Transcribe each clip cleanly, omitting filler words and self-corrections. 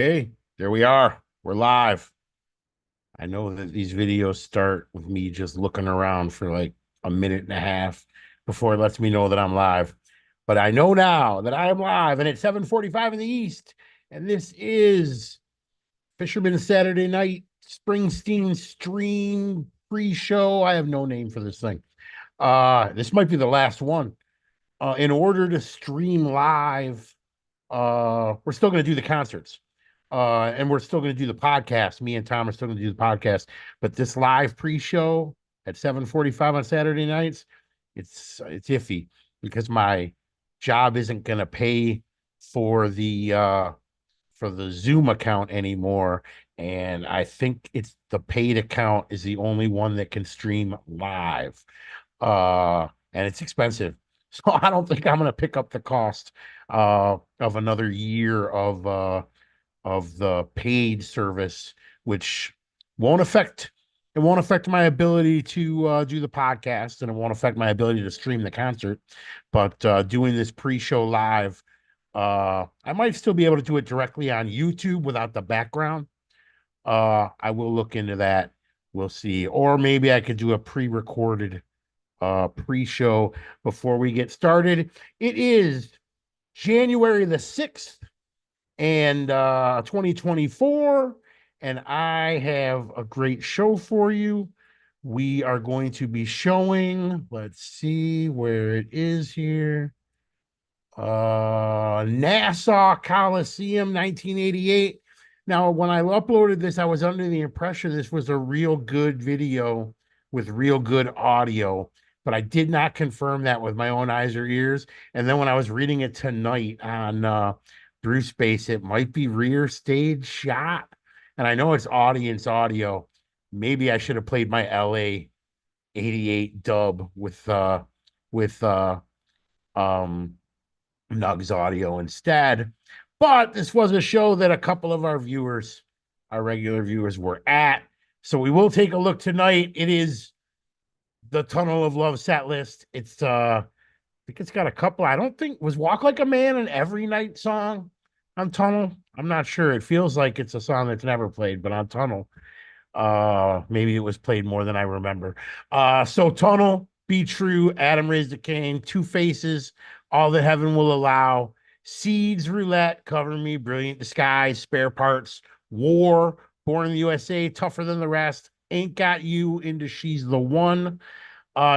Okay, there we are. We're live. I know that these videos start with me just looking around for like a minute and a half before it lets me know that I'm live. But I know now that I am live and it's 7:45 in the East. And this is Fisherman Saturday Night Springsteen stream pre-show. I have no name for this thing. This might be the last one. In order to stream live, we're still going to do the concerts, and we're still going to do the podcast. Me and Tom are still going to do the podcast, but this live pre-show at 7:45 on Saturday nights, it's iffy because my job isn't going to pay for the Zoom account anymore, and I think it's the paid account is the only one that can stream live, and it's expensive. So I don't think I'm going to pick up the cost of another year of the paid service, which won't affect it won't affect my ability to do the podcast, and it won't affect my ability to stream the concert. But doing this pre-show live, I might still be able to do it directly on YouTube without the background. I will look into that. We'll see. Or maybe I could do a pre-recorded pre-show before we get started. It is January the 6th and 2024, and I have a great show for you. We are going to be showing, let's see where it is here. Nassau Coliseum 1988. Now, when I uploaded this, I was under the impression this was a real good video with real good audio, but I did not confirm that with my own eyes or ears. And then when I was reading it tonight on Bruce Space, it might be rear stage shot. And I know it's audience audio. Maybe I should have played my LA 88 dub with um Nugs audio instead. But this was a show that a couple of our viewers, our regular viewers, were at. So we will take a look tonight. It is the Tunnel of Love set list. I think it's got a couple. I don't think was Walk Like a Man an every night song on Tunnel. I'm not sure. It feels like it's a song that's never played, but on Tunnel, maybe it was played more than I remember. So Tunnel, Be True, Adam Raised a Cane, Two Faces, All That Heaven Will Allow, Seeds, Roulette, Cover Me, Brilliant Disguise, Spare Parts, War, Born in the USA, Tougher Than the Rest, Ain't Got You, Into She's the One.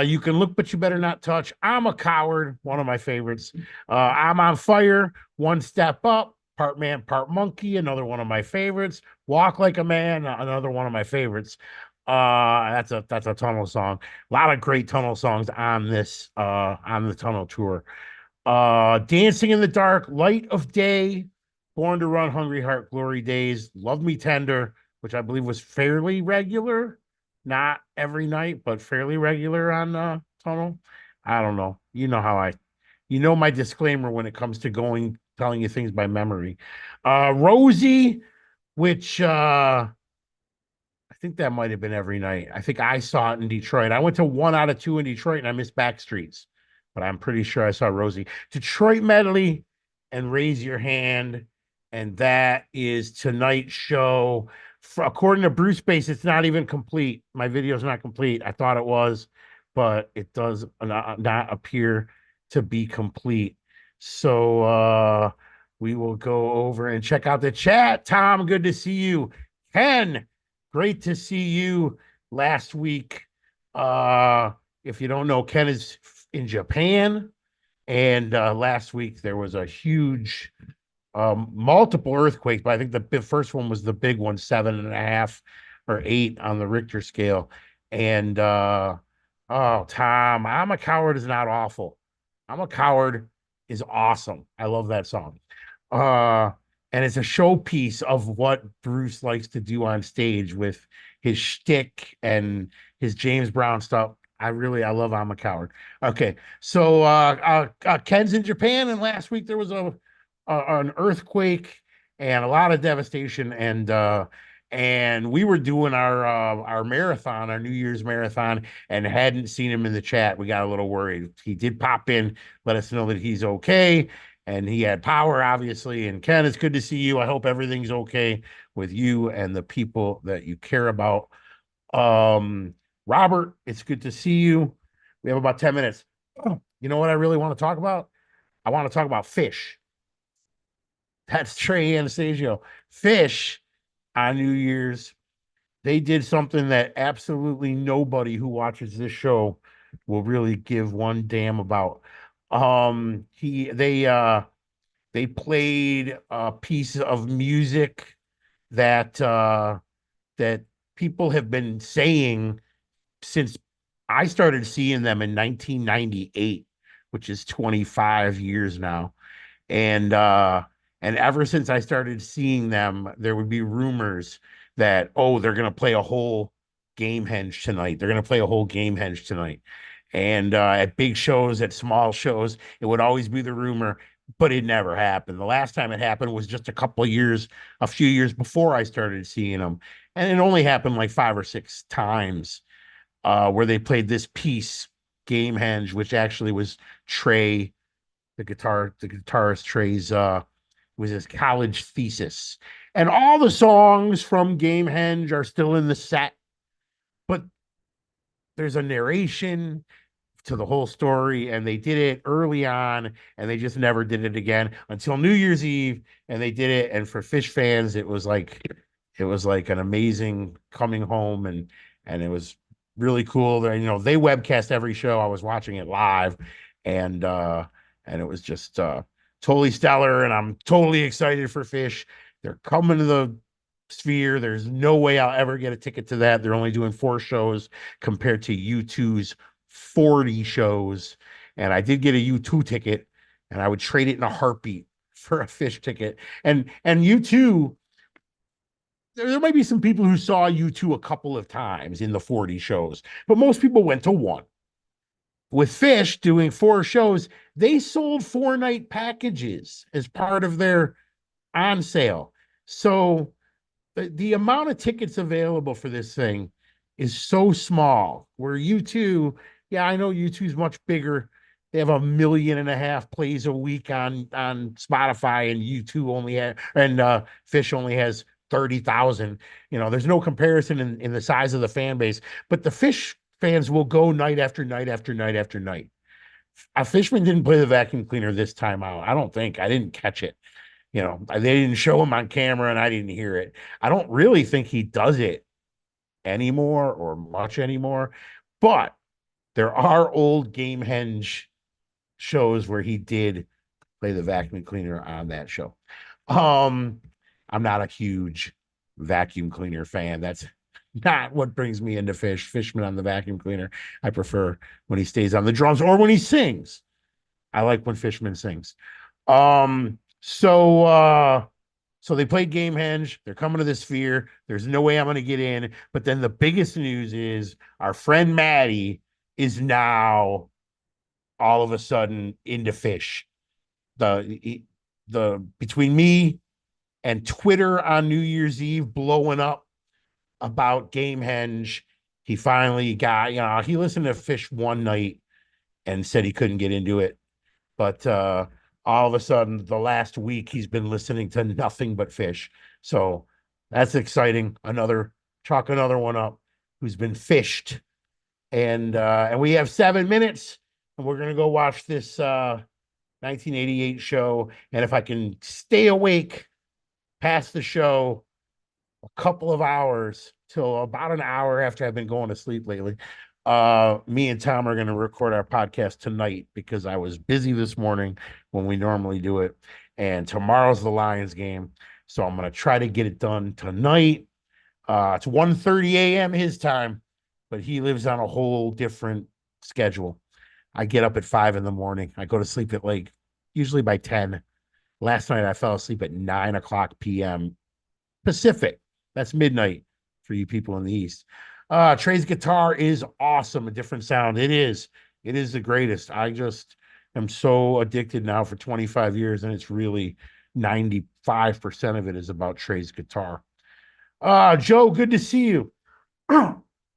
You Can Look But You Better Not Touch, I'm a Coward, one of my favorites. I'm on Fire, One Step Up, Part Man, Part Monkey, another one of my favorites. Walk Like a Man, another one of my favorites. That's a Tunnel song. A lot of great Tunnel songs on the Tunnel tour. Dancing in the Dark, Light of Day, Born to Run, Hungry Heart, Glory Days, Love Me Tender, which I believe was fairly regular, not every night, but fairly regular on Tunnel. I don't know. You know my disclaimer when it comes to telling you things by memory. Rosie, which I think that might have been every night. I think I saw it in Detroit. I went to 1 out of 2 in Detroit and I missed Backstreets, but I'm pretty sure I saw Rosie. Detroit Medley and Raise Your Hand. And that is tonight's show. According to Bruce Base, it's not even complete. My video is not complete. I thought it was, but it does not appear to be complete. So we will go over and check out the chat. Tom, good to see you. Ken, great to see you last week. If you don't know, Ken is in Japan. And last week there was a huge multiple earthquakes, but I think the first one was the big one, 7.5 or 8 on the Richter scale. And oh, Tom, I'm a Coward is not awful. I'm a Coward is awesome. I love that song. Uh, and it's a showpiece of what Bruce likes to do on stage with his shtick and his James Brown stuff. I love I'm a Coward. Okay, so Ken's in Japan, and last week there was an earthquake and a lot of devastation, and we were doing our marathon, our New Year's marathon, and hadn't seen him in the chat. We got a little worried. He did pop in, let us know that he's okay, and he had power, obviously. And Ken, it's good to see you. I hope everything's okay with you and the people that you care about. Um, Robert, it's good to see you. We have about 10 minutes. Oh, you know what I really want to talk about? I want to talk about Fish. That's Trey Anastasio. Fish on New Year's, they did something that absolutely nobody who watches this show will really give one damn about. They played a piece of music that people have been saying since I started seeing them in 1998, which is 25 years now. And and ever since I started seeing them, there would be rumors that, oh, they're gonna play a whole Gamehenge tonight. They're gonna play a whole Gamehenge tonight. And at big shows, at small shows, it would always be the rumor, but it never happened. The last time it happened was just a few years before I started seeing them. And it only happened like 5 or 6 times where they played this piece, Gamehenge, which actually was Trey, the guitarist Trey's was his college thesis. And all the songs from Gamehenge are still in the set, but there's a narration to the whole story, and they did it early on, and they just never did it again until New Year's Eve, and they did it. And for Fish fans, it was like an amazing coming home, and it was really cool. That they webcast every show. I was watching it live, and and it was just totally stellar. And I'm totally excited for Fish. They're coming to the Sphere. There's no way I'll ever get a ticket to that. They're only doing 4 shows compared to U2's 40 shows. And I did get a U2 ticket, and I would trade it in a heartbeat for a Fish ticket. And U2, there might be some people who saw U2 a couple of times in the 40 shows, but most people went to one. With Fish doing 4 shows, they sold 4 night packages as part of their on sale. So the amount of tickets available for this thing is so small. Where U2, yeah, I know U2 is much bigger. They have 1.5 million plays a week on Spotify, and U2 only had and Fish only has 30,000. There's no comparison in the size of the fan base, but the Fish fans will go night after night after night after night. A Fishman didn't play the vacuum cleaner this time out. I don't think. I didn't catch it. They didn't show him on camera and I didn't hear it. I don't really think he does it anymore or much anymore, but there are old Gamehenge shows where he did play the vacuum cleaner on that show. Um, I'm not a huge vacuum cleaner fan. That's not what brings me into Fishman on the vacuum cleaner. I prefer when he stays on the drums or when he sings. I like when Fishman sings. So they played Gamehenge. They're coming to the Sphere. There's no way I'm going to get in. But then the biggest news is our friend Maddie is now all of a sudden into Fish. The between me and Twitter on New Year's Eve blowing up about Gamehenge, he finally got, he listened to Fish one night and said he couldn't get into it. But all of a sudden, the last week, he's been listening to nothing but Fish. So that's exciting. Chalk another one up who's been fished. And we have 7 minutes, and we're gonna go watch this 1988 show. And if I can stay awake past the show a couple of hours till about an hour after I've been going to sleep lately, me and Tom are going to record our podcast tonight because I was busy this morning when we normally do it, and tomorrow's the Lions game, so I'm going to try to get it done tonight. It's 1:30 a.m. his time, but he lives on a whole different schedule. I get up at 5 in the morning. I go to sleep at usually by 10. Last night I fell asleep at 9 o'clock p.m. Pacific. That's midnight for you people in the East. Trey's guitar is awesome. A different sound. It is. It is the greatest. I just am so addicted now for 25 years, and it's really 95% of it is about Trey's guitar. Joe, good to see you.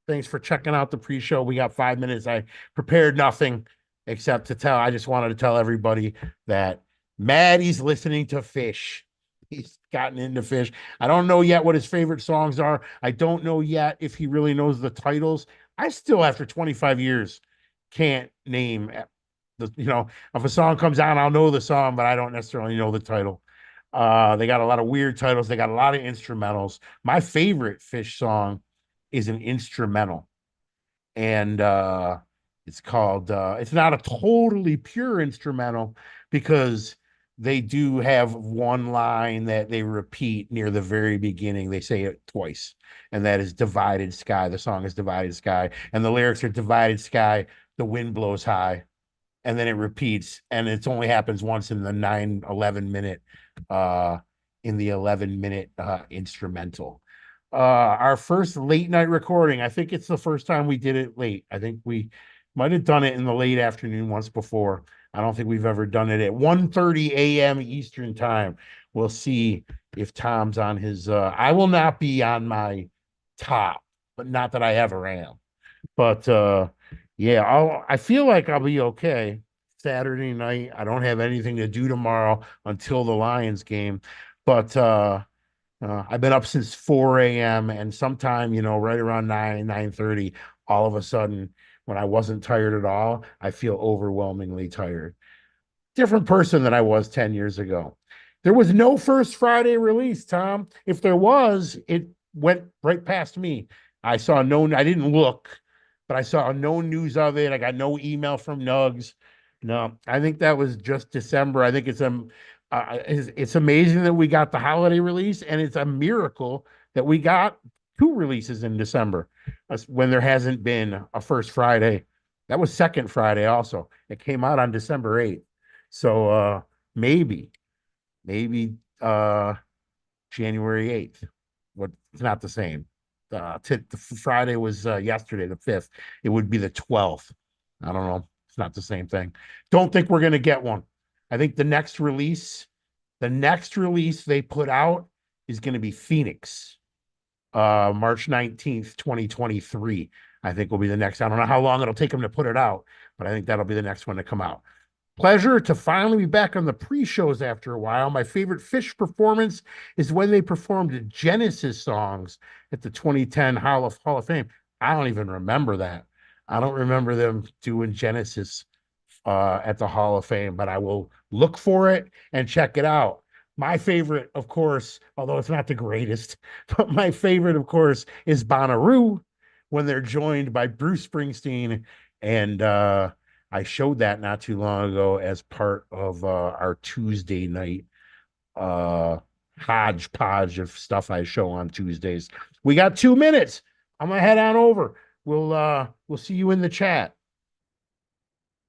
Thanks for checking out the pre-show. We got 5 minutes. I prepared nothing except I just wanted to tell everybody that Maddie's listening to Fish. He's gotten into Fish. I don't know yet what his favorite songs are. I don't know yet if he really knows the titles. I still, after 25 years, can't name if a song comes out, I'll know the song, but I don't necessarily know the title. They got a lot of weird titles. They got a lot of instrumentals. My favorite Fish song is an instrumental, and it's called it's not a totally pure instrumental because they do have one line that they repeat near the very beginning. They say it twice, and that is divided sky. The song is divided sky, and the lyrics are divided sky, the wind blows high, and then it repeats, and it only happens once in the 9-11 minute uh in the 11 minute instrumental. Our first late night recording, I think it's the first time we did it late. I think we might have done it in the late afternoon once before. I don't think we've ever done it at 1:30 a.m. Eastern time. We'll see if Tom's on his I will not be on my top, but not that I ever am. But yeah, I feel like I'll be okay. Saturday night. I don't have anything to do tomorrow until the Lions game. But I've been up since 4 a.m. and sometime, right around 9:30, all of a sudden, when I wasn't tired at all, I feel overwhelmingly tired. Different person than I was 10 years ago. There was no first Friday release, Tom. If there was, it went right past me. I didn't look, but I saw no news of it. I got no email from Nugs. No, I think that was just December. I think it's amazing that we got the holiday release, and it's a miracle that we got two releases in December when there hasn't been a first Friday. That was second Friday also. It came out on December 8th. So maybe, maybe January 8th. What it's not the same. The Friday was yesterday, the 5th. It would be the 12th. I don't know. It's not the same thing. Don't think we're gonna get one. I think the next release they put out is gonna be Phoenix. March 19th, 2023. I think will be the next. I don't know how long it'll take them to put it out, but I think that'll be the next one to come out. Pleasure to finally be back on the pre-shows after a while. My favorite Fish performance is when they performed Genesis songs at the 2010 Hall of Fame. I don't even remember that. I don't remember them doing Genesis at the Hall of Fame, but I will look for it and check it out. My favorite, of course, although it's not the greatest, but my favorite, of course, is Bonnaroo when they're joined by Bruce Springsteen. And I showed that not too long ago as part of our Tuesday night hodgepodge of stuff I show on Tuesdays. We got 2 minutes. I'm gonna head on over. We'll see you in the chat.